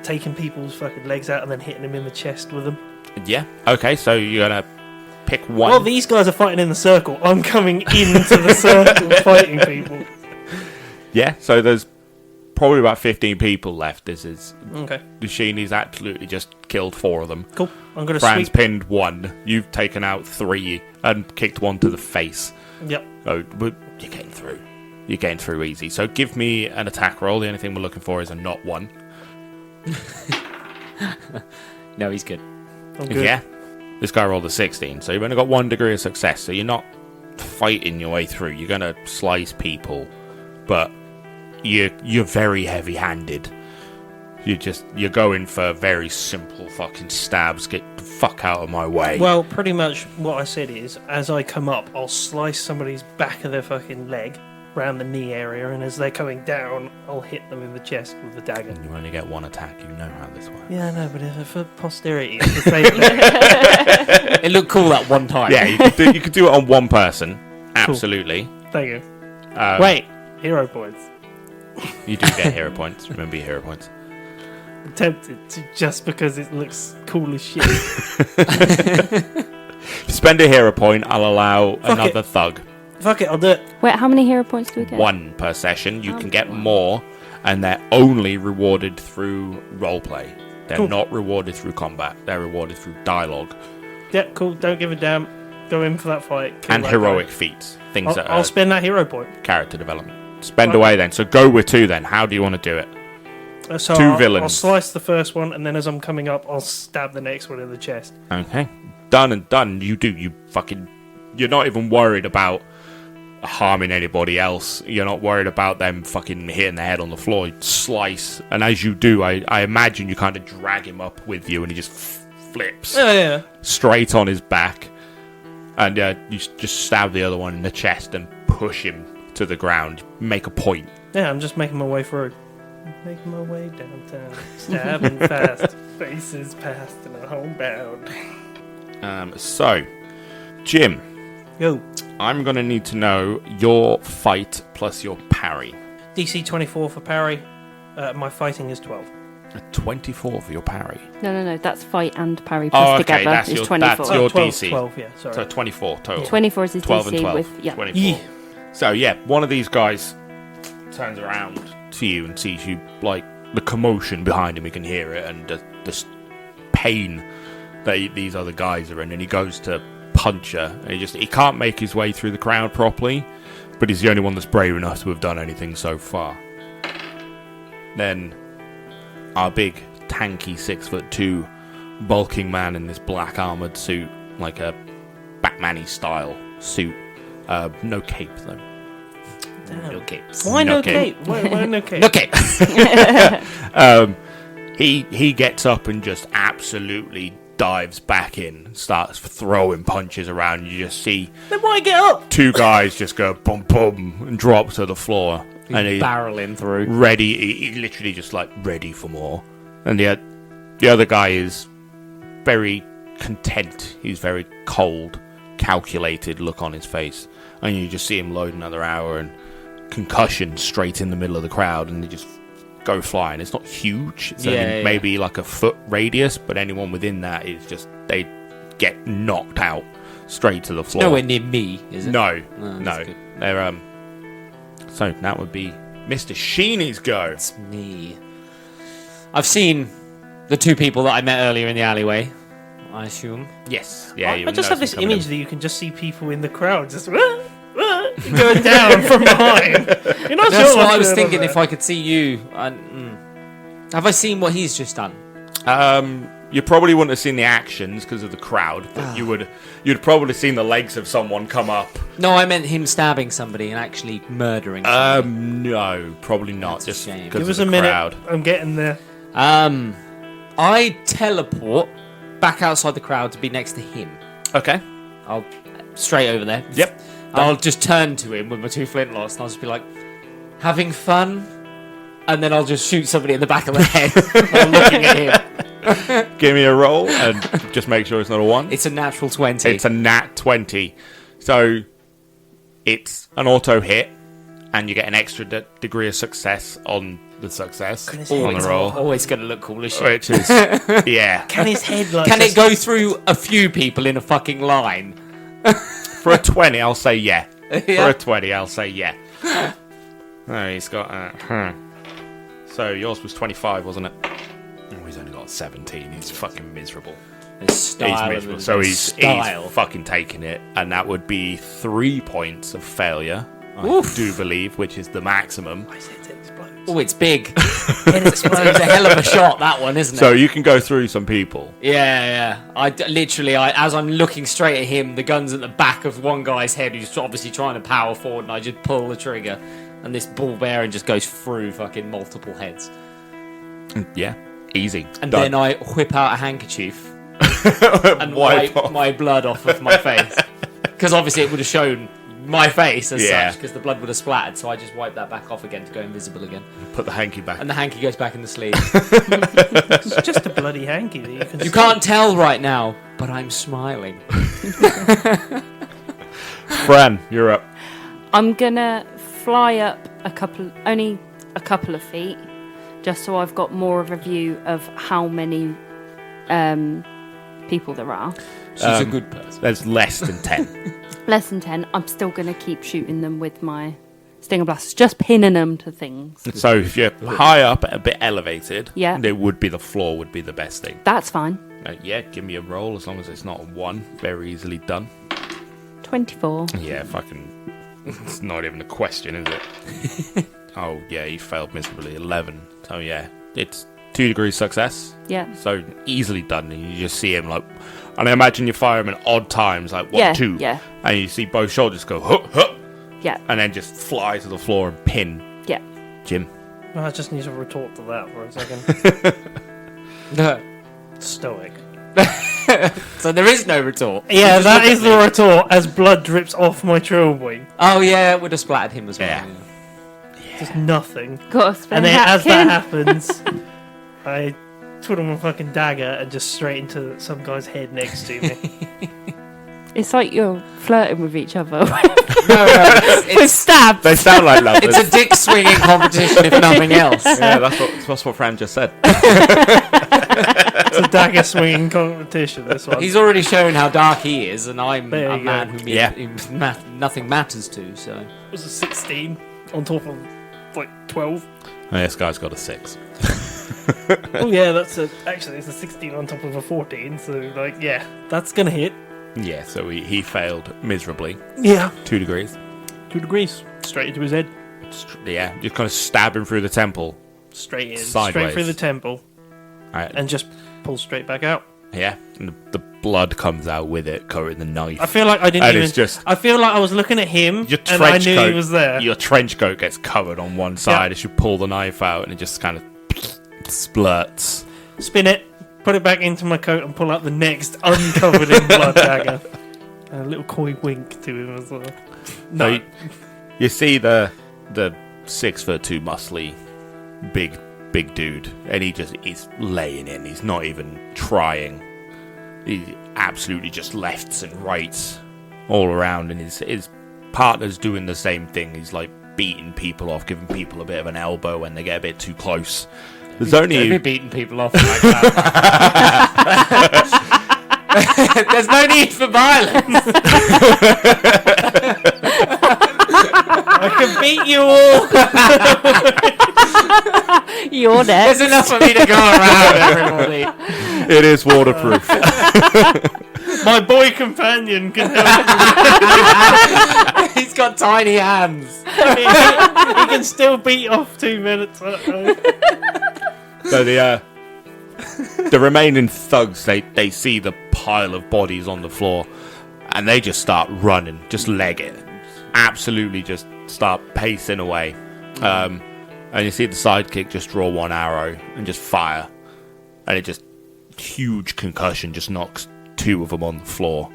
taking people's fucking legs out and then hitting them in the chest with them. Yeah. Okay, so you're gonna pick one. While these guys are fighting in the circle, I'm coming into the circle fighting people. Yeah. So there's probably about 15 people left. This is Okay, Dushini's absolutely just killed 4 of them. cool. I'm gonna Fran's sweep. pinned 1. You've taken out 3 and kicked 1 to the face. Yep. Oh, but you're getting through. You're getting through easy. So give me an attack roll. The only thing we're looking for is a not 1. No, he's good. I'm good. Yeah. This guy rolled a 16, so you've only got 1 degree of success. So you're not fighting your way through. You're gonna slice people, but you're very heavy-handed. You're going for very simple fucking stabs. Get the fuck out of my way. Well, pretty much what I said is, as I come up, I'll slice somebody's back of their fucking leg, round the knee area, and as they're coming down, I'll hit them in the chest with the dagger. You only get 1 attack. You know how this works. Yeah, I know, but for posterity, it's the same. It looked cool that one time. Yeah, you could do it on one person. Absolutely. Thank you. Um, Wait, hero points. You do get hero points. Remember your hero points. I'm tempted to, just because it looks cool as shit. Spend a hero point. I'll allow Fuck another thug. Fuck it, I'll do it. Wait, how many hero points do we get? 1 per session. You can get more, and they're only rewarded through roleplay. They're Cool. not rewarded through combat. They're rewarded through dialogue Yeah, cool. Don't give a damn. Go in for that fight. Kill and that heroic guy. feats. Things that I'll are spend that hero point. character development. Spend Right. away then. So go with 2 then. How do you want to do it? So 2 I'll villains. slice the first one, and then as I'm coming up, I'll stab the next one in the chest. Okay. Done and done. You do. You're not even worried about harming anybody else. You're not worried about them fucking hitting their head on the floor. You slice. And as you do, I imagine you kind of drag him up with you and he just flips Yeah. straight on his back. And you just stab the other one in the chest and push him to the ground. Make a point. Yeah, I'm just making my way through. Making my way downtown. Stabbing fast. Faces past and I'm homebound. So, Jim, Yo. I'm going to need to know your fight plus your parry. DC 24 for parry. My fighting is 12. A 24 for your parry. No. That's fight and parry plus together that's is your 24. that's your 12, DC. 12, yeah, sorry. So 24 total. 24 is his 12 DC and 12. with 24. Yeah. So yeah, one of these guys turns around to you and sees you, like the commotion behind him. He can hear it and the pain that these other guys are in, and he goes to punch her, and he can't make his way through the crowd properly, but he's the only one that's brave enough to have done anything so far. Then our big tanky 6'2" bulking man in this black armored suit, like a Batman-y style suit, no cape though. Damn. No capes. Why no cape? Why no cape? No cape. He gets up and just absolutely dives back in, starts throwing punches around. You just see Then why get up? 2 guys just go boom boom and drop to the floor, and he's barreling through. ready. He literally just like ready for more. And the other guy is very content. He's very cold, calculated look on his face, and you just see him load another hour and concussion straight in the middle of the crowd, and they just go flying. It's not huge. It's only maybe like a foot radius, but anyone within that is just, they get knocked out straight to the floor. Nowhere near me, is it? No. that's good. They're so that would be Mr. Sheeny's go. It's me. I've seen the 2 people that I met earlier in the alleyway, I assume. Yes. Yeah. I just have this coming image that you can just see people in the crowd just going down from behind. You're not That's sure what what's I was going on thinking, there. if I could see you. Have I seen what he's just done? You probably wouldn't have seen the actions because of the crowd, but you'd probably seen the legs of someone come up. No, I meant him stabbing somebody and actually murdering somebody. No, probably not. That's a Just shame. because Give of us the a minute. crowd. I'm getting there. I teleport back outside the crowd to be next to him. Okay. I'll straight over there. Yep. I'll just turn to him with my 2 flintlocks and I'll just be like, having fun? And then I'll just shoot somebody in the back of the head while looking at him. Give me a roll and just make sure it's not a 1. It's a natural 20. It's a nat 20. So it's an auto hit, and you get an extra degree of success on the success on the roll. Always going to look cool as shit. Which is, yeah. Can his head like? Can it go through a few people in a fucking line? For a 20, I'll say yeah. Yeah. For a 20, I'll say yeah. Oh, he's got... So yours was 25, wasn't it? Oh, he's only got 17. He's fucking miserable. His style. He's miserable. So he's style. fucking taking it. And that would be 3 points of failure, I Oof. do believe, which is the maximum. Why is it explodes? Oh, it's big. It's a hell of a shot, that one, isn't it? So you can go through some people. Yeah. Literally, as I'm looking straight at him, the gun's at the back of one guy's head who's obviously trying to power forward, and I just pull the trigger, and this ball bearing just goes through fucking multiple heads. Yeah, easy. And Done. then I whip out a handkerchief and wipe off. my blood off of my face. Because obviously it would have shown my face as Yeah. such, because the blood would have splattered, so I just wipe that back off again to go invisible again. Put the hanky back. And the hanky goes back in the sleeve. It's just a bloody hanky that you can. You see. can't tell right now, but I'm smiling. Fran, you're up. I'm gonna fly up only a couple of feet, just so I've got more of a view of how many people there are. She's a good person. There's less than 10. Less than 10. I'm still going to keep shooting them with my stinger blasters, just pinning them to things. So if you're high up, a bit elevated, Yeah. the floor would be the best thing. That's fine. Yeah, give me a roll as long as it's not a 1. Very easily done. 24. Yeah, fucking. It's not even a question, is it? Oh, yeah, you failed miserably. 11. So, yeah, it's 2 degrees success. Yeah. So easily done. And you just see him like. And I imagine you fire him at odd times, like 1, Yeah, 2. yeah. And you see both shoulders go, huh, huh, Yeah. and then just fly to the floor and pin Yeah. Jim. Well, I just need to retort to that for a second. Stoic. So there is no retort. Yeah, Just that look is at the me. retort as blood drips off my trilby. Oh yeah, it would have splattered him as well. Yeah. Just nothing. Got to spend And then as napkin. that happens, I twiddle my fucking dagger and just straight into some guy's head next to me. It's like you're flirting with each other. No, With it's stabs. They sound like lovers. it's a dick swinging competition, if nothing else. Yeah, that's what Fran just said. It's a dagger swinging competition, this one. He's already shown how dark he is, and I'm There a you man go. who Yeah. nothing matters to. So It was a 16 on top of, like, 12. Oh, this guy's got a 6. Oh, yeah, actually, it's a 16 on top of a 14, so, like, yeah, that's gonna hit. Yeah, so he failed miserably. Yeah. 2 degrees. 2 degrees. Straight into his head. Yeah, just kind of stab him through the temple. Straight in. Sideways. Straight through the temple. Right. And just pull straight back out. Yeah, and the blood comes out with it, coating the knife. I feel like I didn't And even... it's just- I feel like I was looking at him, Your and I trench knew coat, he was there. Your trench coat gets covered on one side as you pull the knife out, and it just kind of splurts. Spin it, put it back into my coat, and pull out the next uncovered in blood dagger. And a little coy wink to him as well. No, you see the 6'2" muscly, big dude, and he's laying in. He's not even trying. He absolutely just lefts and rights all around, and his partner's doing the same thing. He's like beating people off, giving people a bit of an elbow when they get a bit too close. There's don't be only beating people off like that. There's no need for violence. I can beat you all! You're There's next. enough for me to go around, everybody. it is waterproof. My boy companion can help He's got tiny hands. me. He can still beat off 2 minutes. So the remaining thugs, they see the pile of bodies on the floor, and they just start running, just leg it, absolutely just start pacing away. And you see the sidekick just draw one arrow and just fire, and it just huge concussion just knocks 2 of them on the floor,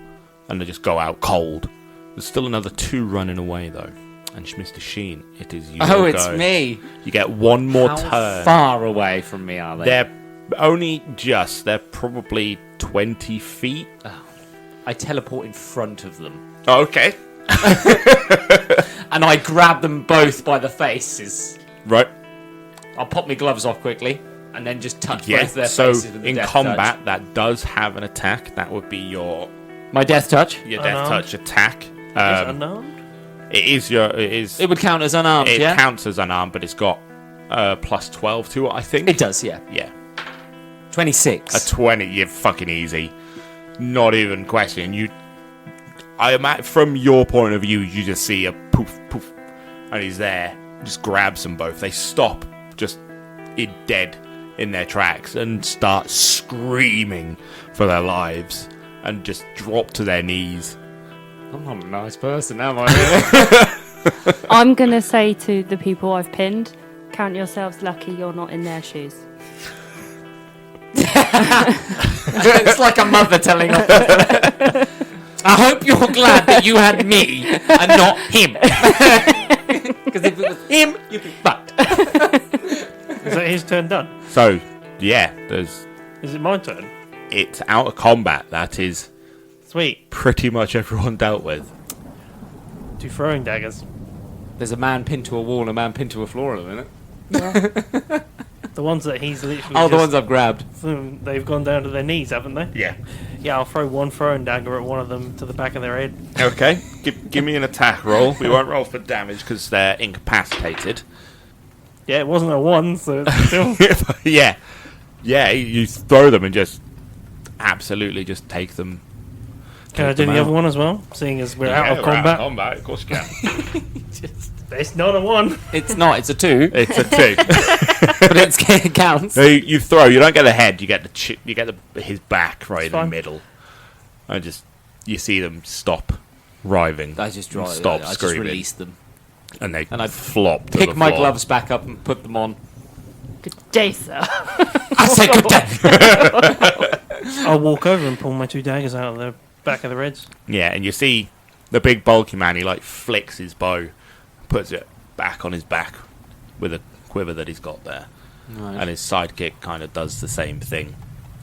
and they just go out cold. There's still another 2 running away though, and Mr. Sheen, it is you. Oh, it's me. You get one more How turn. far away from me are they? They're only just. They're probably 20 feet. I teleport in front of them. Oh, okay. And I grab them both by the faces. Right. I'll pop my gloves off quickly and then just touch Yeah. both their So faces with the in death combat, touch. that does have an attack. That would be your My death touch? death Unarmed. touch attack. Unarmed? It is your. It is. It would count as unarmed, It yeah? counts as unarmed, but it's got plus 12 to it. I think. It does, yeah. Yeah. 26. A 20. You're fucking easy. Not even questioning. I imagine from your point of view, you just see a poof, poof, and he's there. Just grabs them both. They stop, just dead in their tracks, and start screaming for their lives, and just drop to their knees. I'm not a nice person, am I? I'm going to say to the people I've pinned, count yourselves lucky you're not in their shoes. It's like a mother telling her. I hope you're glad that you had me and not him. Because if it was him, you'd be fucked. Is that his turn done? So, yeah, Is it my turn? it's out of combat. That is Sweet. pretty much everyone dealt with. 2 throwing daggers. There's a man pinned to a wall and a man pinned to a floor at the minute. The ones that he's literally Oh, the just- ones I've grabbed. They've gone down to their knees, haven't they? Yeah. Yeah, I'll throw one throwing dagger at one of them to the back of their head. Okay, give me an attack roll. We won't roll for damage because they're incapacitated. Yeah, it wasn't a 1, so it's still... Yeah, you throw them and just absolutely just take them. Can I do the other one as well? Seeing as we're out of we're combat. Of course you can. It's not a 1. It's not. It's a 2. It's a 2. But it counts. So you throw. You don't get the head. You get his back right in the fine. middle. And you see them stop writhing. I just draw. Stop I just screaming. release them. And I flop. To Pick the my floor. gloves back up and put them on. Good day, sir. I say good day. I'll walk over and pull my 2 daggers out of the back of their heads. Yeah, and you see the big bulky man. He flicks his bow, puts it back on his back with a quiver that he's got there, Right. and his sidekick kind of does the same thing.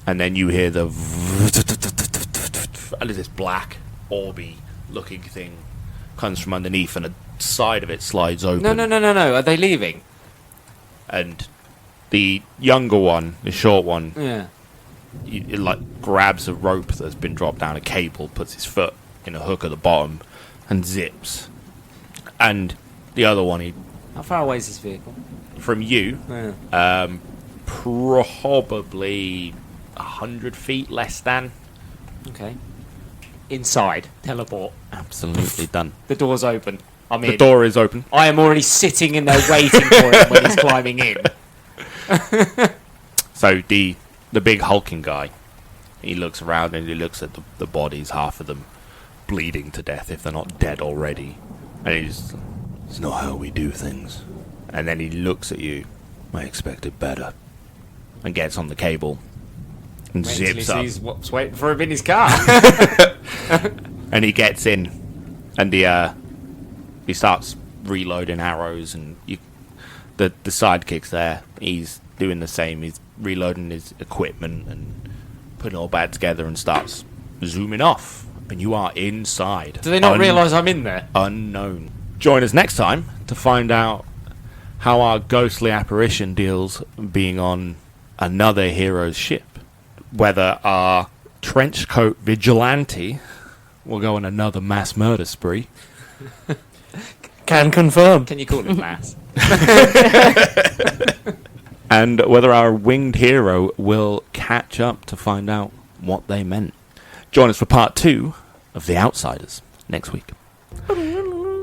And then you hear the and this black orby looking thing comes from underneath, and the side of it slides open. No. Are they leaving? And the younger one, the short one, Yeah. it grabs a rope that's been dropped down a cable, puts his foot in a hook at the bottom, and zips. And the other one, How far away is this vehicle? from you, Yeah. probably 100 feet less than. Okay. Inside. Teleport. Absolutely done. The door's open. I mean, The door is open. I am already sitting in there waiting for him when he's climbing in. So the big hulking guy, he looks around and he looks at the bodies, half of them bleeding to death if they're not dead already. And it's not how we do things. And then he looks at you. I expected better. And gets on the cable and Wait until he zips up. sees what's waiting for him in his car. And he gets in, and he starts reloading arrows, and the sidekick's there. He's doing the same. He's reloading his equipment and putting it all back together, and starts zooming off. And you are inside. Do they not realise I'm in there? Unknown. Join us next time to find out how our ghostly apparition deals being on another hero's ship. Whether our trench coat vigilante will go on another mass murder spree. Can confirm. Can you call it mass? And whether our winged hero will catch up to find out what they meant. Join us for part 2 of The Outsiders next week.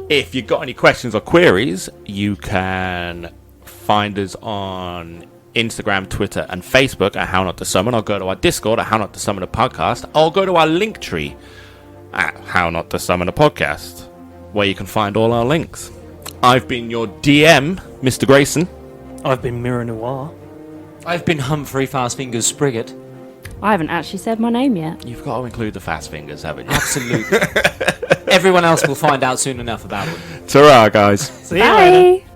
If you've got any questions or queries, you can find us on Instagram, Twitter, and Facebook at How Not to Summon. I'll go to our Discord at How Not to Summon a Podcast. I'll go to our link tree at How Not to Summon a Podcast, where you can find all our links. I've been your DM, Mr. Grayson. I've been Mirror Noir. I've been Humphrey Fastfingers Spriggot. I haven't actually said my name yet. You've got to include the fast fingers, haven't you? Absolutely. Everyone else will find out soon enough about it. Ta-ra, guys. See you later. Bye.